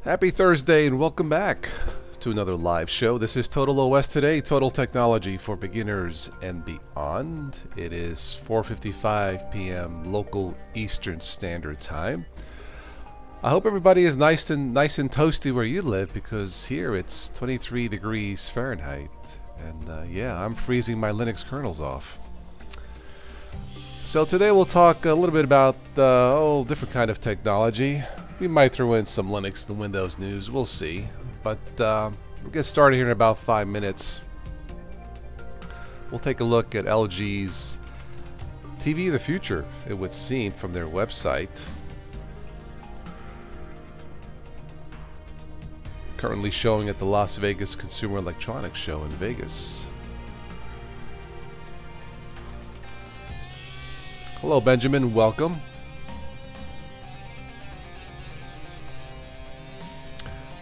Happy Thursday and welcome back to another live show. This is Total OS Today, Total Technology for Beginners and Beyond. It is 4:55 p.m. local Eastern Standard Time. I hope everybody is nice and toasty where you live, because here it's 23 degrees Fahrenheit, and yeah, I'm freezing my Linux kernels off. So today we'll talk a little bit about different kind of technology. We might throw in some Linux and Windows news, we'll see. But we'll get started here in about 5 minutes. We'll take a look at LG's TV of the future, it would seem, from their website. Currently showing at the Las Vegas Consumer Electronics Show in Vegas. Hello, Benjamin. Welcome.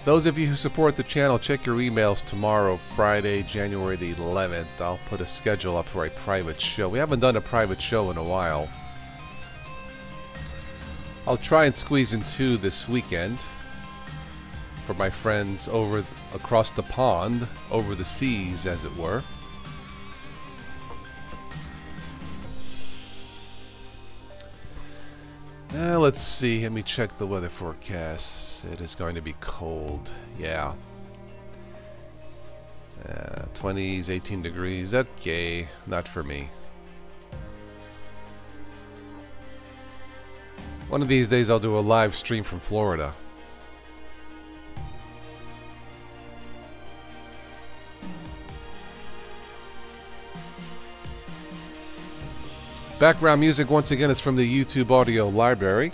Those of you who support the channel, check your emails tomorrow, Friday, January the 11th. I'll put a schedule up for a private show. We haven't done a private show in a while. I'll try and squeeze in 2 this weekend for my friends over across the pond, over the seas, as it were. Let's see, let me check the weather forecast. It is going to be cold, yeah. 20s, 18 degrees, okay, not for me. One of these days I'll do a live stream from Florida. Background music, once again, is from the YouTube audio library.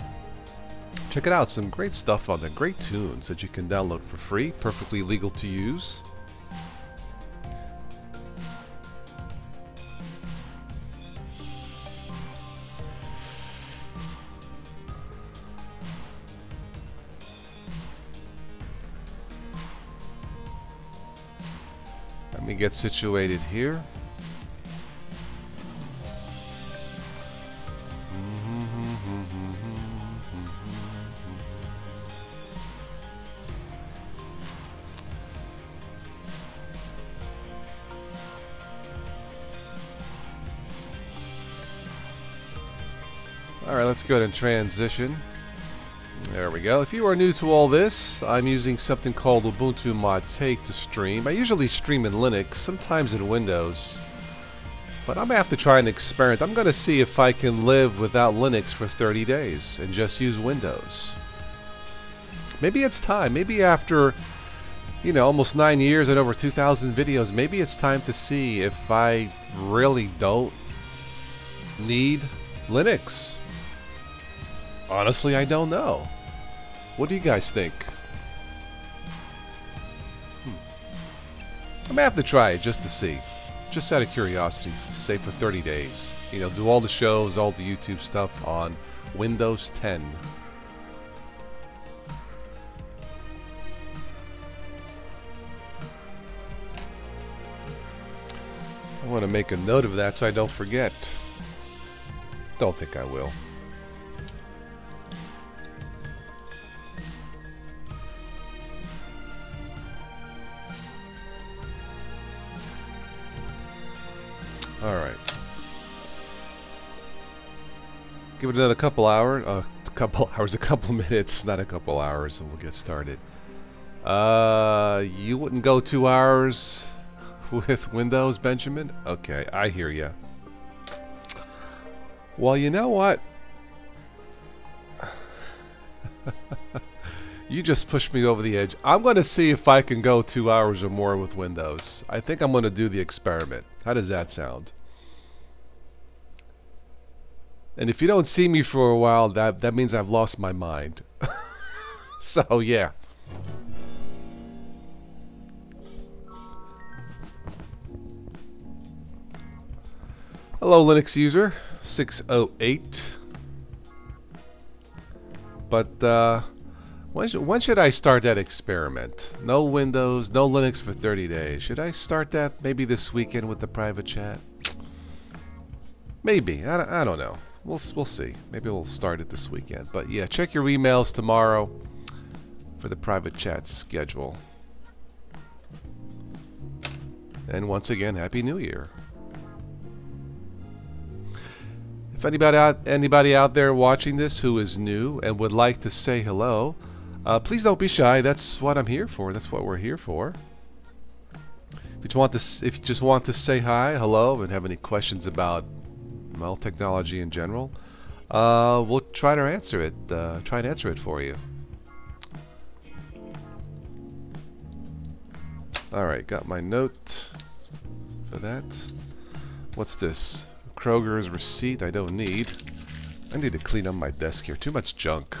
Check it out, some great stuff on there, great tunes that you can download for free, perfectly legal to use. Let me get situated here. Alright, let's go ahead and transition. There we go. If you are new to all this, I'm using something called Ubuntu Mate to stream. I usually stream in Linux, sometimes in Windows. But I'm going to have to try an experiment. I'm going to see if I can live without Linux for 30 days and just use Windows. Maybe it's time. Maybe after, you know, almost 9 years and over 2,000 videos, maybe it's time to see if I really don't need Linux. Honestly, I don't know. What do you guys think? I may have to try it just to see. Just out of curiosity, say for 30 days. You know, do all the shows, all the YouTube stuff on Windows 10. I want to make a note of that so I don't forget. Don't think I will. Alright. Give it another couple hours, a couple minutes, not a couple hours, and we'll get started. You wouldn't go 2 hours with Windows, Benjamin? Okay, I hear ya. Well, you know what? You just pushed me over the edge. I'm going to see if I can go 2 hours or more with Windows. I think I'm going to do the experiment. How does that sound? And if you don't see me for a while, that means I've lost my mind. So, yeah. Hello, Linux user 608. But, when should I start that experiment? No Windows, no Linux for 30 days. Should I start that maybe this weekend with the private chat? Maybe. I don't know. We'll see. Maybe we'll start it this weekend. But yeah, check your emails tomorrow. for the private chat schedule. And once again, Happy New Year. If anybody out there watching this who is new and would like to say hello, please don't be shy. That's what I'm here for. That's what we're here for. If you just want to say hi, hello, and have any questions about, well, technology in general, we'll try to answer it. Try and answer it for you. All right, got my note for that. What's this? Kroger's receipt. I don't need. I need to clean up my desk here. Too much junk.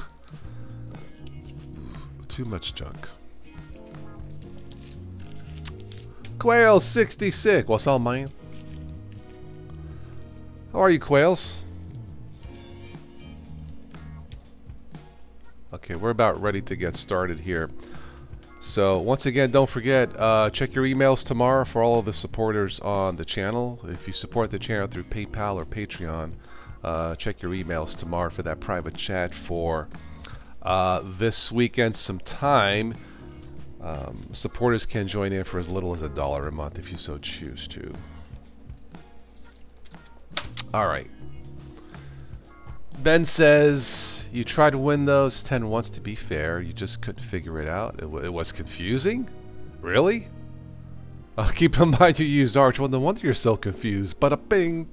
Too much junk. Quail 66. What's all mine? How are you, Quails? Okay, we're about ready to get started here. So once again, don't forget, check your emails tomorrow for all of the supporters on the channel. If you support the channel through PayPal or Patreon, check your emails tomorrow for that private chat for this weekend sometime. Supporters can join in for as little as $1 a month if you so choose to. Alright. Ben says, you tried Windows 10 once to be fair. You just couldn't figure it out. It was confusing? Really? Keep in mind you used Arch. Well, no wonder you're so confused. Bada bing.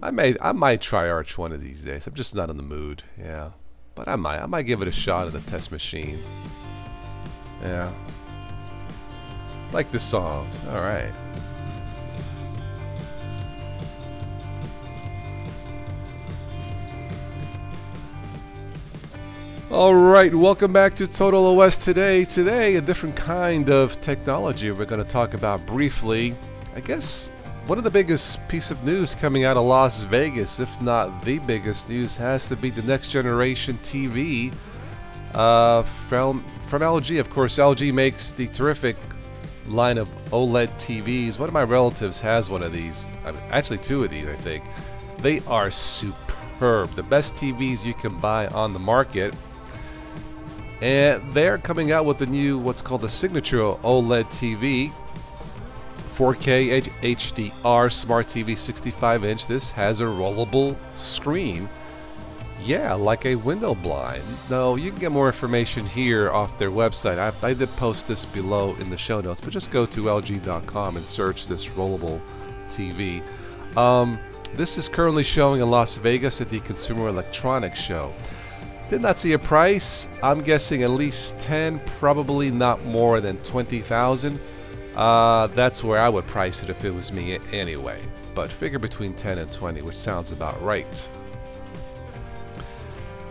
I might try Arch one of these days. I'm just not in the mood. Yeah. But I might give it a shot at the test machine. Yeah. Like this song. Alright. Alright, welcome back to Total OS Today. Today, a different kind of technology we're going to talk about briefly. I guess one of the biggest piece of news coming out of Las Vegas, if not the biggest news, has to be the next generation TV from LG. Of course, LG makes the terrific line of OLED TVs. One of my relatives has one of these. Actually, two of these, I think. They are superb. The best TVs you can buy on the market. And they're coming out with the new, what's called the signature OLED TV. 4K HDR Smart TV 65-inch. This has a rollable screen. Yeah, like a window blind. Now, you can get more information here off their website. I did post this below in the show notes, but just go to LG.com and search this rollable TV. This is currently showing in Las Vegas at the Consumer Electronics Show. Did not see a price. I'm guessing at least 10, probably not more than 20,000. That's where I would price it if it was me anyway. But figure between 10 and 20, which sounds about right.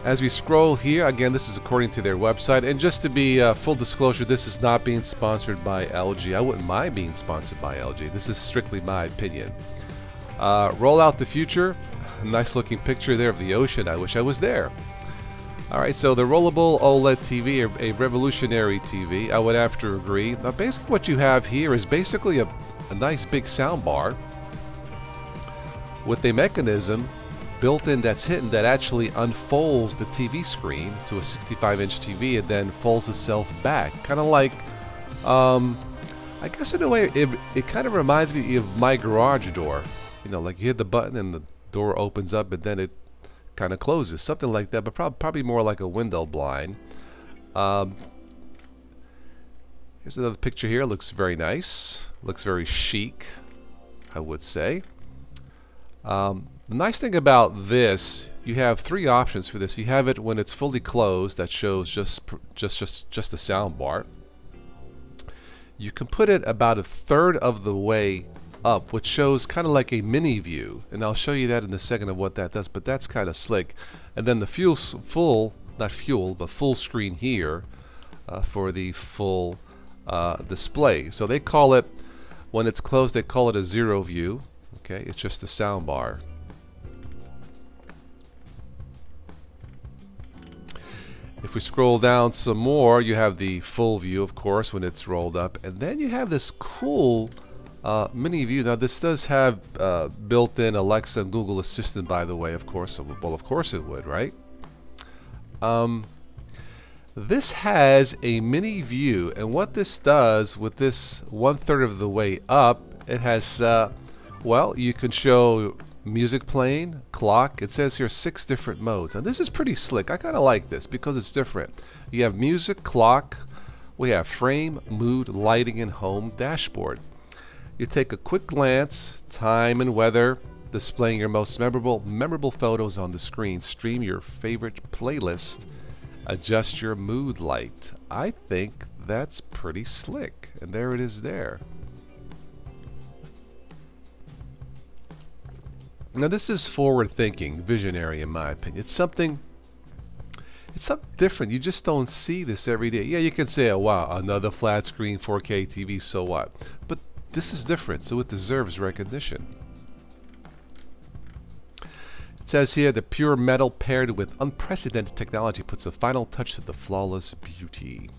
As we scroll here, again, this is according to their website. And just to be full disclosure, this is not being sponsored by LG. I wouldn't mind being sponsored by LG. This is strictly my opinion. Roll out the future. Nice looking picture there of the ocean. I wish I was there. Alright, so the rollable OLED TV, a revolutionary TV, I would have to agree. Now basically what you have here is basically a nice big sound bar with a mechanism built in that's hidden that actually unfolds the TV screen to a 65-inch TV and then folds itself back. Kind of like, I guess in a way, it kind of reminds me of my garage door. You know, like you hit the button and the door opens up and then it kind of closes, something like that, but probably more like a window blind. Here's another picture here. Looks very nice. Looks very chic, I would say. The nice thing about this, you have three options for this. You have it when it's fully closed, that shows just the sound bar. You can put it about a third of the way up, which shows kind of like a mini view, and I'll show you that in a second of what that does, but that's kind of slick. And then the full screen here for the full display. So they call it, when it's closed, they call it a zero view. Okay, it's just the sound bar. If we scroll down some more, you have the full view, of course, when it's rolled up, and then you have this cool Many of you, now this does have built-in Alexa and Google Assistant, by the way, of course. Well, of course it would, right? This has a mini view, and what this does with this 1/3 of the way up, it has, well, you can show music playing, clock. It says here 6 different modes, and this is pretty slick. I kind of like this because it's different. You have music, clock, we have frame, mood, lighting, and home dashboard. You take a quick glance, time and weather, displaying your most memorable photos on the screen, stream your favorite playlist, adjust your mood light. I think that's pretty slick, and there it is there. Now this is forward thinking, visionary in my opinion. It's something different. You just don't see this every day. Yeah, you can say, oh wow, another flat screen 4K TV, so what? But this is different, so it deserves recognition. It says here, the pure metal paired with unprecedented technology puts a final touch to the flawless beauty.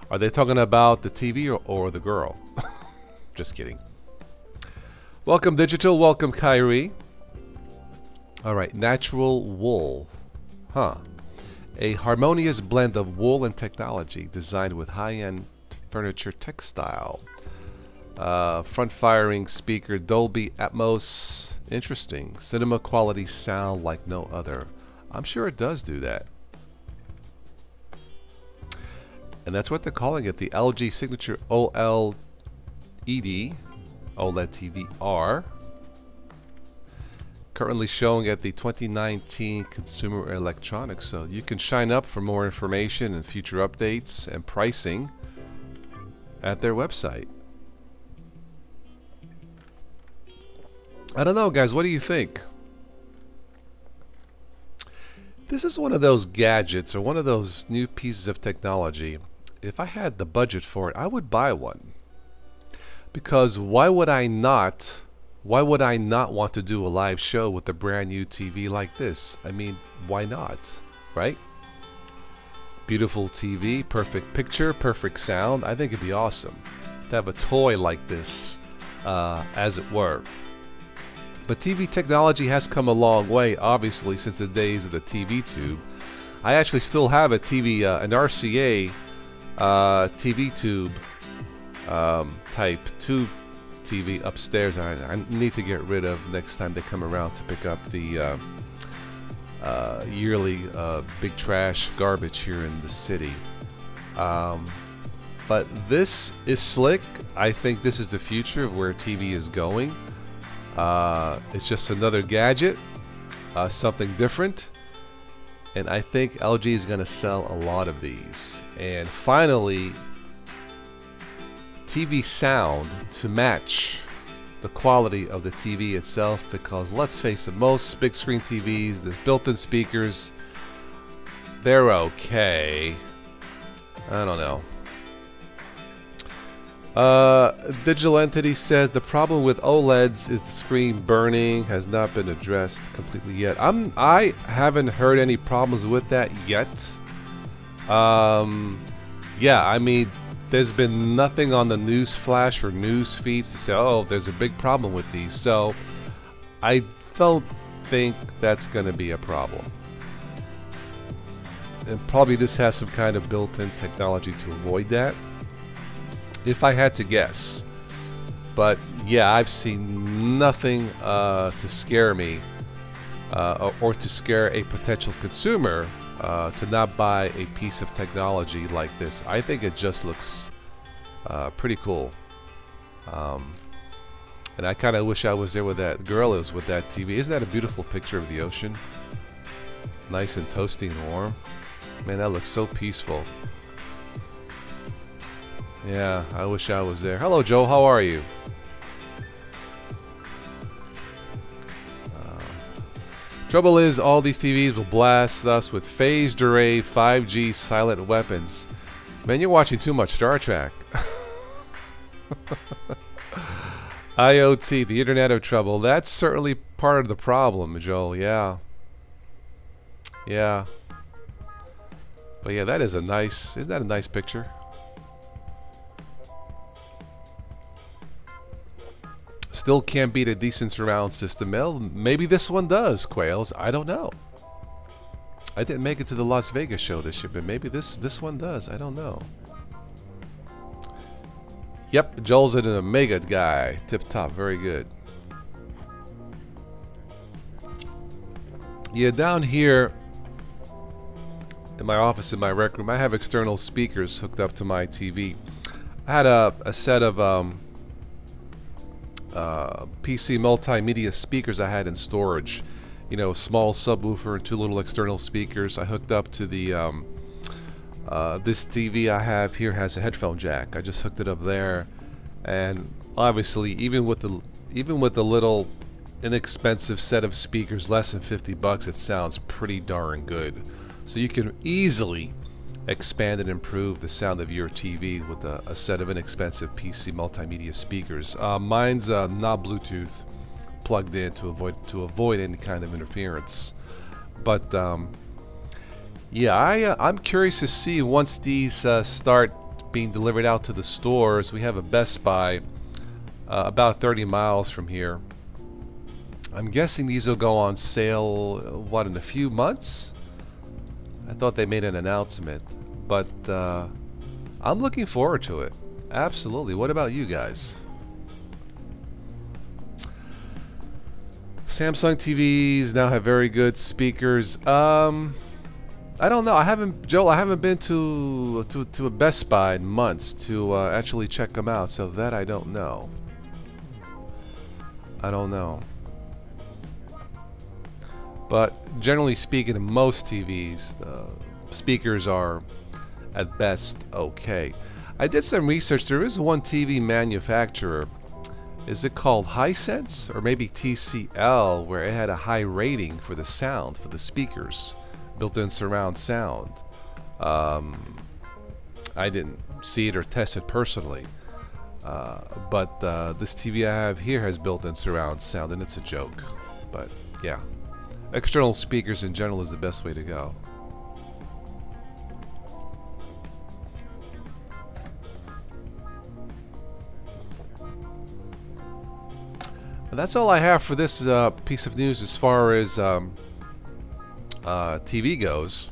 Are they talking about the TV or the girl? Just kidding. Welcome Digital, welcome Kyrie. Alright, natural wool. Huh. A harmonious blend of wool and technology designed with high-end furniture textile. Front-firing speaker, Dolby Atmos. Interesting. Cinema quality sound like no other. I'm sure it does do that. And that's what they're calling it, the LG Signature OLED TV R. Currently showing at the 2019 Consumer Electronics. So you can sign up for more information and future updates and pricing at their website. I don't know, guys. What do you think? This is one of those gadgets or one of those new pieces of technology. If I had the budget for it, I would buy one. Because why would I not want to do a live show with a brand new TV like this? I mean, why not, right? Beautiful TV, perfect picture, perfect sound. I think it'd be awesome to have a toy like this, as it were. But TV technology has come a long way, obviously, since the days of the TV tube. I actually still have a TV, an RCA TV tube type tube TV upstairs. I need to get rid of next time they come around to pick up the yearly big trash garbage here in the city. But this is slick. I think this is the future of where TV is going. It's just another gadget, something different, and I think LG is going to sell a lot of these. And finally, TV sound to match the quality of the TV itself, because let's face it, most big screen TVs, the built-in speakers, they're okay. I don't know. Digital Entity says the problem with OLEDs is the screen burning, has not been addressed completely yet. I haven't heard any problems with that yet. Yeah, I mean, there's been nothing on the news flash or news feeds to say, oh, there's a big problem with these. So I don't think that's going to be a problem. And probably this has some kind of built-in technology to avoid that, if I had to guess. But yeah, I've seen nothing to scare me or to scare a potential consumer to not buy a piece of technology like this. I think it just looks pretty cool. And I kind of wish I was there with that girl is with that TV. Isn't that a beautiful picture of the ocean? Nice and toasty and warm. Man, that looks so peaceful. Yeah, I wish I was there. Hello, Joe. How are you? Trouble is, all these TVs will blast us with phased array 5G silent weapons. Man, you're watching too much Star Trek. IoT, the Internet of Trouble. That's certainly part of the problem, Joel. Yeah. Yeah. But yeah, that is a nice... Isn't that a nice picture? Still can't beat a decent surround system. Well, maybe this one does, Quails. I don't know. I didn't make it to the Las Vegas show this year, but maybe this one does. I don't know. Yep, Joel's an Omega guy. Tip top, very good. Yeah, down here in my office, in my rec room, I have external speakers hooked up to my TV. I had a set of PC multimedia speakers I had in storage. You know, small subwoofer and 2 little external speakers. I hooked up to the this TV I have here has a headphone jack. I just hooked it up there, and obviously, even with the little inexpensive set of speakers, less than 50 bucks, it sounds pretty darn good. So you can easily expand and improve the sound of your TV with a set of inexpensive PC multimedia speakers. Mine's not Bluetooth plugged in to avoid any kind of interference. But yeah, I'm curious to see once these start being delivered out to the stores. We have a Best Buy about 30 miles from here. I'm guessing these will go on sale, what, in a few months? I thought they made an announcement, but I'm looking forward to it. Absolutely. What about you guys? Samsung TVs now have very good speakers. I don't know. Joel, I haven't been to a Best Buy in months to actually check them out, so that I don't know. I don't know. But generally speaking, most TVs, the speakers are at best okay. I did some research. There is one TV manufacturer. Is it called Hisense or maybe TCL, where it had a high rating for the sound, for the speakers, built-in surround sound. I didn't see it or test it personally, but this TV I have here has built-in surround sound, and it's a joke. But yeah, external speakers in general is the best way to go. And that's all I have for this piece of news as far as TV goes.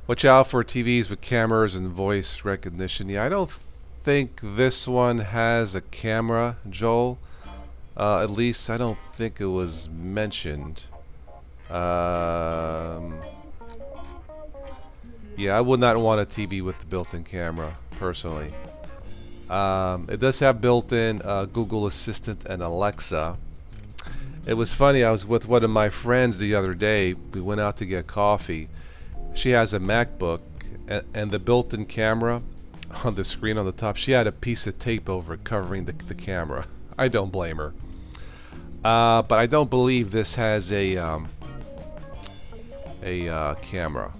Watch out for TVs with cameras and voice recognition. Yeah, I don't think this one has a camera, Joel. At least I don't think it was mentioned. Yeah, I would not want a TV with the built-in camera, personally. It does have built-in Google Assistant and Alexa. It was funny, I was with one of my friends the other day. We went out to get coffee. She has a MacBook, and the built-in camera on the screen on the top, she had a piece of tape over it covering the camera. I don't blame her. But I don't believe this has a camera.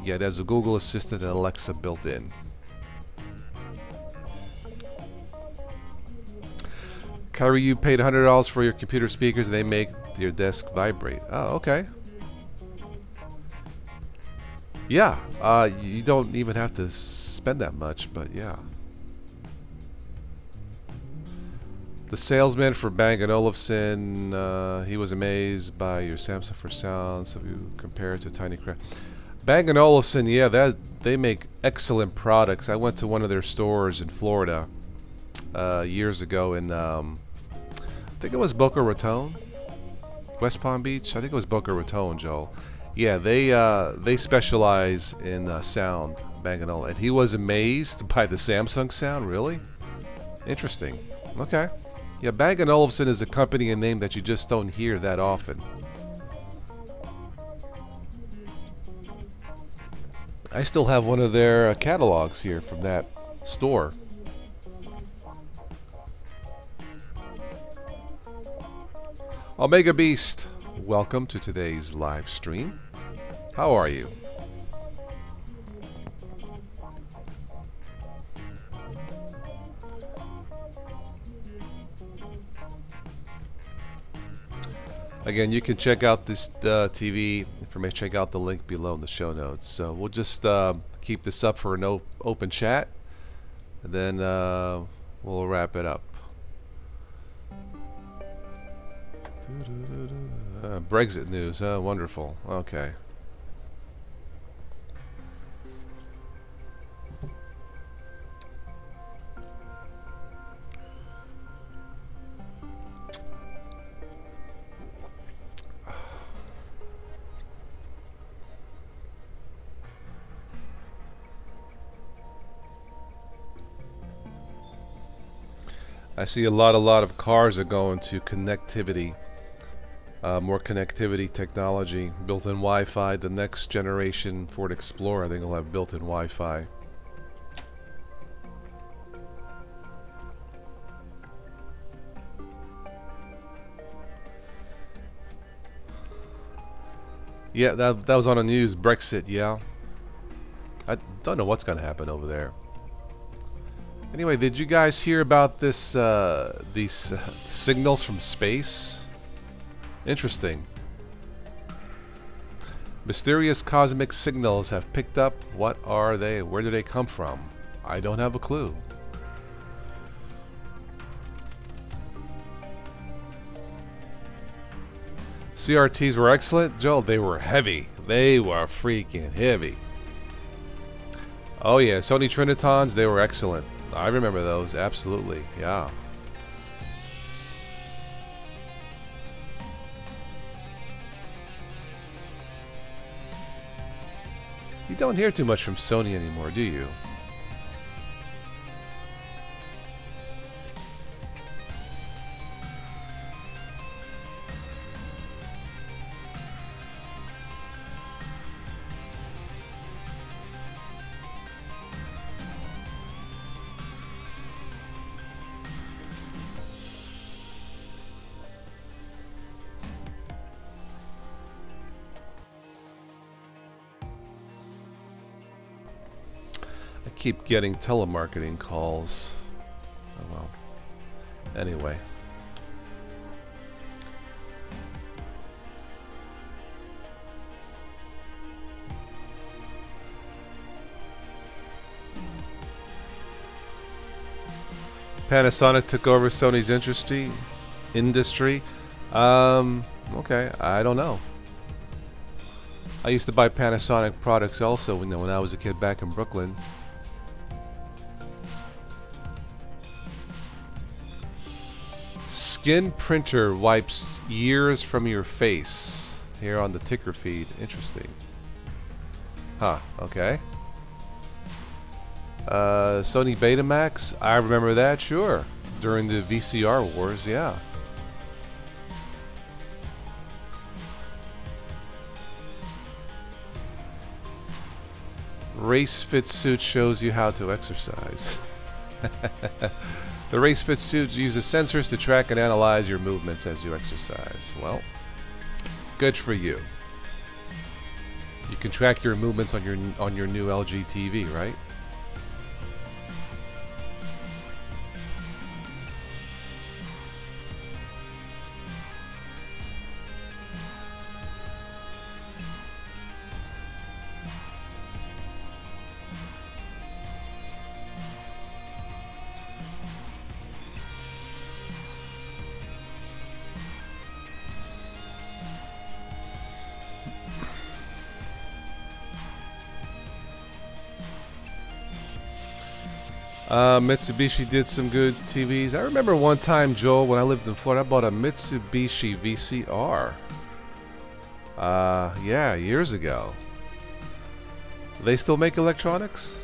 Yeah, there's a Google Assistant and Alexa built in. Kyrie, you paid $100 for your computer speakers and they make your desk vibrate. Oh, okay. Yeah, you don't even have to spend that much, but yeah. The salesman for Bang & Olufsen, he was amazed by your Samsung for sound, so you compare it to Tiny Craft. Bang & Olufsen, yeah, they make excellent products. I went to one of their stores in Florida years ago in, I think it was Boca Raton, West Palm Beach. I think it was Boca Raton, Joel. Yeah, they specialize in sound, Bang & Olufsen. And he was amazed by the Samsung sound. Really? Interesting. Okay. Yeah, Bang & Olufsen is a company and name that you just don't hear that often. I still have one of their catalogs here from that store. Omega Beast, welcome to today's live stream. How are you? Again, you can check out this TV information, check out the link below in the show notes. So we'll just keep this up for an open chat, and then we'll wrap it up. Brexit news. Wonderful. Okay. I see a lot of cars are going to connectivity, more connectivity technology, built-in Wi-Fi. The next generation Ford Explorer, I think, will have built-in Wi-Fi. Yeah, that was on the news. Brexit, yeah. I don't know what's going to happen over there. Anyway, did you guys hear about this? These signals from space? Interesting. Mysterious cosmic signals have picked up. What are they? Where do they come from? I don't have a clue. CRTs were excellent, Joel. They were heavy. They were freaking heavy. Oh yeah, Sony Trinitons. They were excellent. I remember those, absolutely, yeah. You don't hear too much from Sony anymore, do you? Keep getting telemarketing calls. Oh well. Anyway. Panasonic took over Sony's industry. Okay, I don't know. I used to buy Panasonic products also when I was a kid back in Brooklyn. Skin printer wipes years from your face. Here on the ticker feed. Interesting. Huh, okay. Sony Betamax. I remember that, sure. During the VCR wars, yeah. Race Fit suit shows you how to exercise. The Race Fit suit uses sensors to track and analyze your movements as you exercise. Well, good for you. You can track your movements on your new LG TV, right? Mitsubishi did some good TVs. I remember one time, Joel, when I lived in Florida, I bought a Mitsubishi VCR. Yeah, years ago. They still make electronics?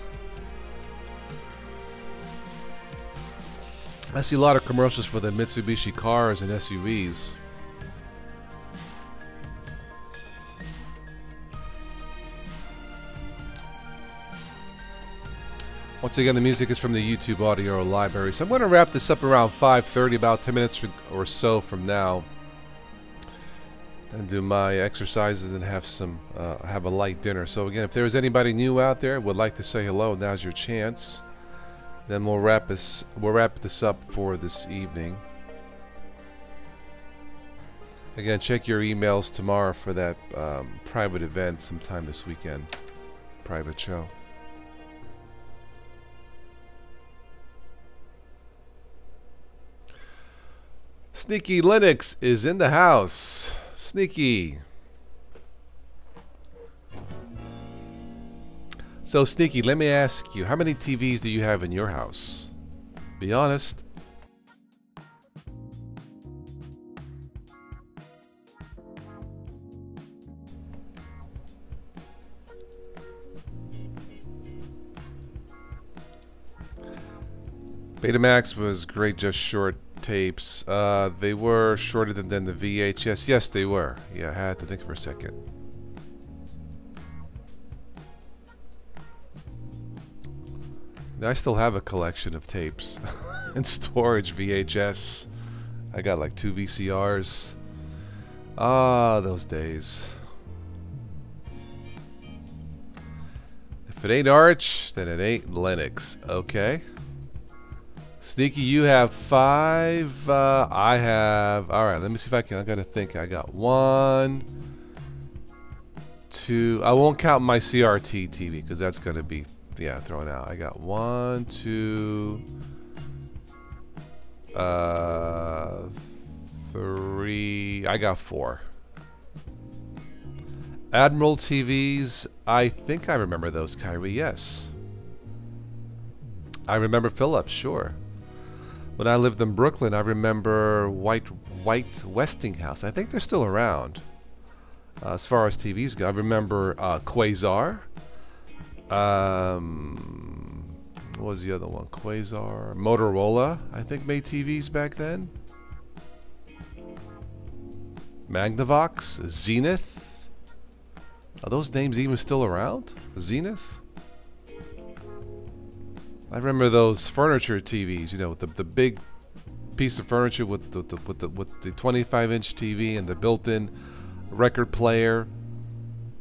I see a lot of commercials for the Mitsubishi cars and SUVs. Once again, the music is from the YouTube audio library. So I'm going to wrap this up around 5:30, about 10 minutes or so from now, and do my exercises and have a light dinner. So again, if there's anybody new out there would like to say hello, now's your chance. Then we'll wrap this up for this evening. Again, check your emails tomorrow for that private event sometime this weekend. Private show. Sneaky Linux is in the house. Sneaky. So Sneaky, let me ask you, how many TVs do you have in your house? Be honest. Betamax was great, just short tapes. They were shorter than the VHS. Yes, they were. Yeah, I had to think for a second. I still have a collection of tapes in storage. VHS. I got like 2 VCRs. Ah, those days. If it ain't Arch, then it ain't Linux. Okay. Sneaky, you have 5. I have. All right, let me see if I can. I gotta think. I got 1, 2. I won't count my CRT TV because that's gonna be, yeah, thrown out. I got 1, 2, 3. I got 4. Admiral TVs. I think I remember those, Kyrie. Yes. I remember Philips. Sure. When I lived in Brooklyn, I remember White Westinghouse. I think they're still around. As far as TVs go, I remember Quasar. What was the other one? Quasar. Motorola, I think, made TVs back then. Magnavox. Zenith. Are those names even still around? Zenith? I remember those furniture TVs, you know, with the big piece of furniture with the 25-inch TV and the built-in record player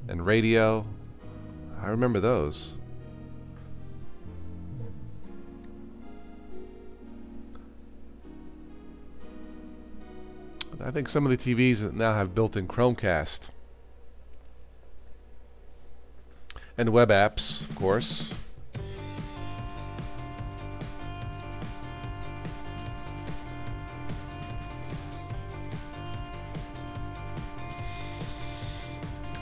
and radio. I remember those. I think some of the TVs now have built-in Chromecast and web apps, of course.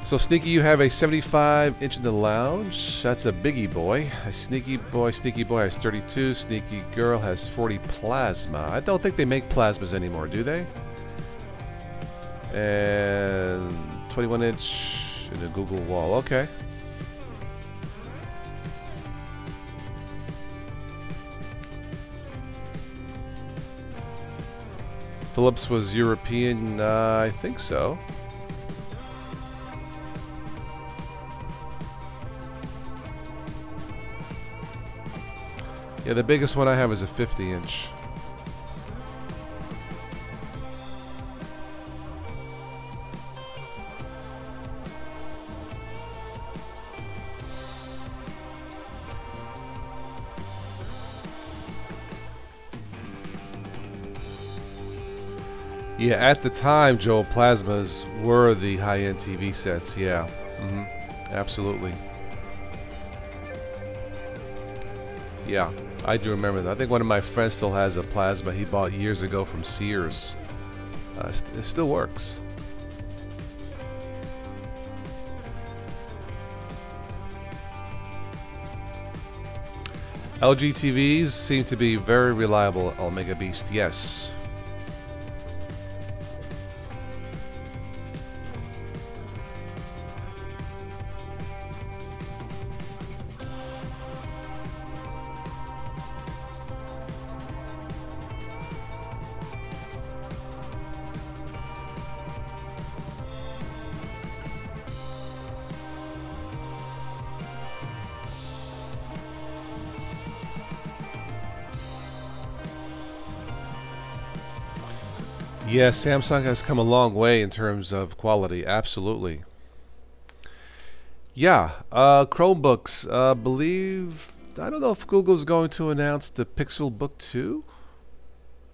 So Sneaky, you have a 75-inch in the lounge. That's a biggie boy. A Sneaky boy has 32. Sneaky girl has 40 plasma. I don't think they make plasmas anymore, do they? And 21-inch in a Google wall. Okay. Philips was European. I think so. Yeah, the biggest one I have is a 50-inch. Yeah, at the time, Joe, plasmas were the high-end TV sets. Yeah, absolutely. Yeah, I do remember that. I think one of my friends still has a plasma he bought years ago from Sears. It still works. LG TVs seem to be very reliable, Omega Beast. Yes. Yeah, Samsung has come a long way in terms of quality. Absolutely. Yeah, Chromebooks. I don't know if Google's going to announce the Pixel Book 2.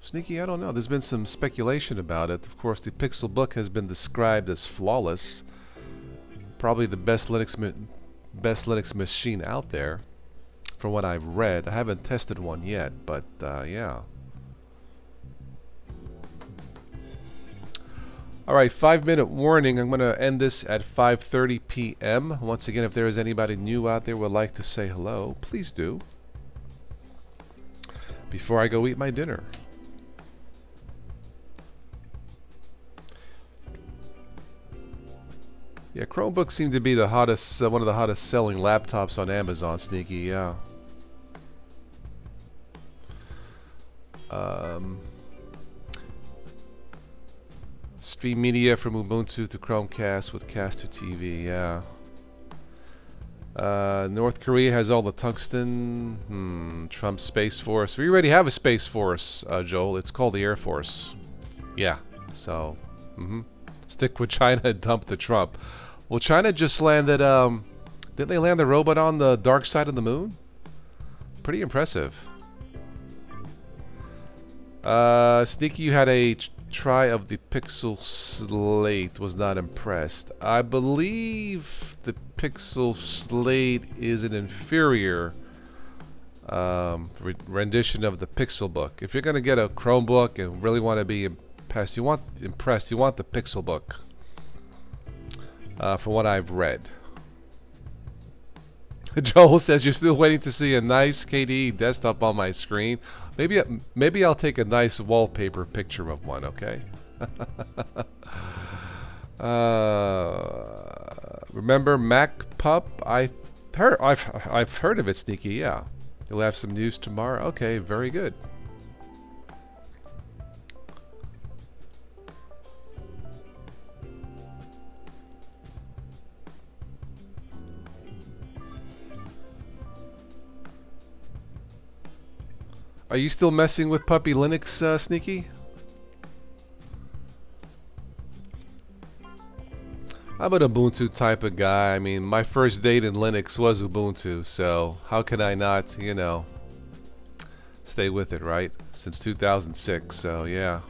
Sneaky, I don't know. There's been some speculation about it. Of course, the Pixel Book has been described as flawless. Probably the best Linux machine out there, from what I've read. I haven't tested one yet, but yeah. Alright, 5-minute warning. I'm going to end this at 5:30 p.m. Once again, if there is anybody new out there who would like to say hello, please do. Before I go eat my dinner. Yeah, Chromebooks seem to be the hottest, one of the hottest selling laptops on Amazon, Sneaky, yeah. Stream media from Ubuntu to Chromecast with Cast to TV, yeah. North Korea has all the tungsten. Trump Space Force. We already have a Space Force, Joel. It's called the Air Force. Yeah, so, stick with China and dump the Trump. Well, China just landed, didn't they land the robot on the dark side of the moon? Pretty impressive. Sneaky, you had a try of the Pixel Slate, was not impressed. I believe the Pixel Slate is an inferior rendition of the Pixel Book. If you're going to get a Chromebook and really want to be impressed, you want the Pixel Book. From what I've read. Joel says you're still waiting to see a nice KDE desktop on my screen. Maybe I'll take a nice wallpaper picture of one, okay? Remember MacPup? I've heard of it, Sneaky, yeah. You'll have some news tomorrow? Okay, very good. Are you still messing with Puppy Linux, Sneaky? I'm an Ubuntu type of guy. I mean, my first date in Linux was Ubuntu, so how can I not, you know, stay with it, right? Since 2006, so yeah.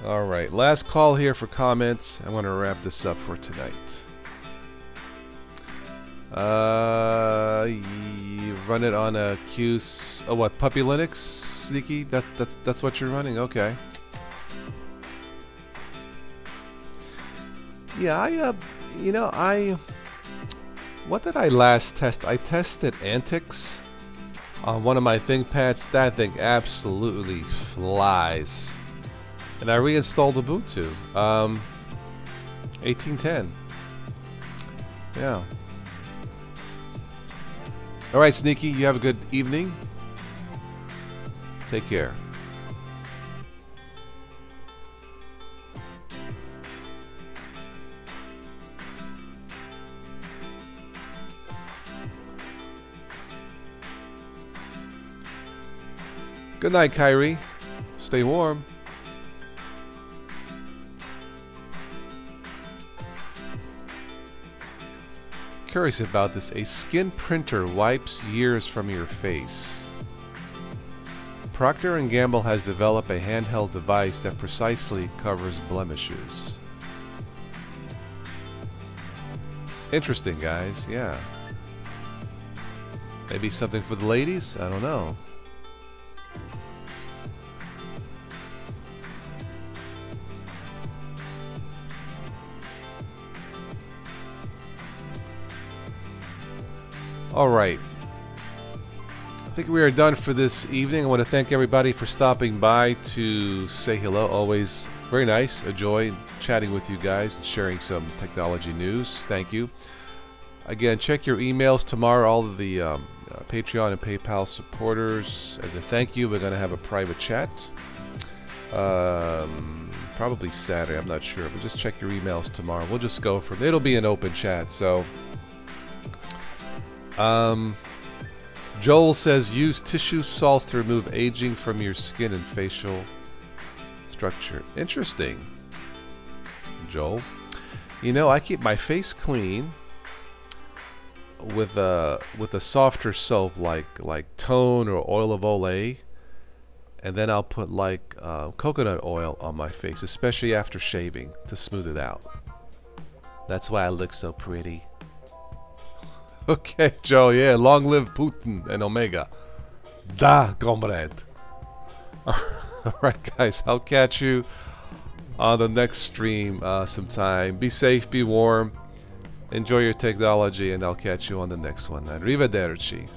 Alright, last call here for comments. I want to wrap this up for tonight. You run it on a what, Puppy Linux, Sneaky? That's what you're running? Okay. Yeah, what did I last test? I tested Antics on one of my ThinkPads. That thing absolutely flies. And I reinstalled Ubuntu. 1810. Yeah. Alright, Sneaky, you have a good evening. Take care. Good night, Kyrie. Stay warm. Curious about this. A skin printer wipes years from your face. Procter & Gamble has developed a handheld device that precisely covers blemishes. Interesting, guys. Yeah. Maybe something for the ladies? I don't know. Alright, I think we are done for this evening. I want to thank everybody for stopping by to say hello. Always very nice, a joy chatting with you guys and sharing some technology news. Thank you. Again, check your emails tomorrow. All of the Patreon and PayPal supporters, as a thank you, we're going to have a private chat. Probably Saturday, I'm not sure, but just check your emails tomorrow. We'll just go from, it'll be an open chat. So Joel says use tissue salts to remove aging from your skin and facial structure. Interesting, Joel. You know, I keep my face clean with a softer soap like Tone or Oil of Olay, and then I'll put like coconut oil on my face, especially after shaving, to smooth it out. That's why I look so pretty. Okay, Joe, yeah, long live Putin and Omega. Da, comrade. Alright, guys, I'll catch you on the next stream sometime. Be safe, be warm, enjoy your technology, and I'll catch you on the next one. Arrivederci.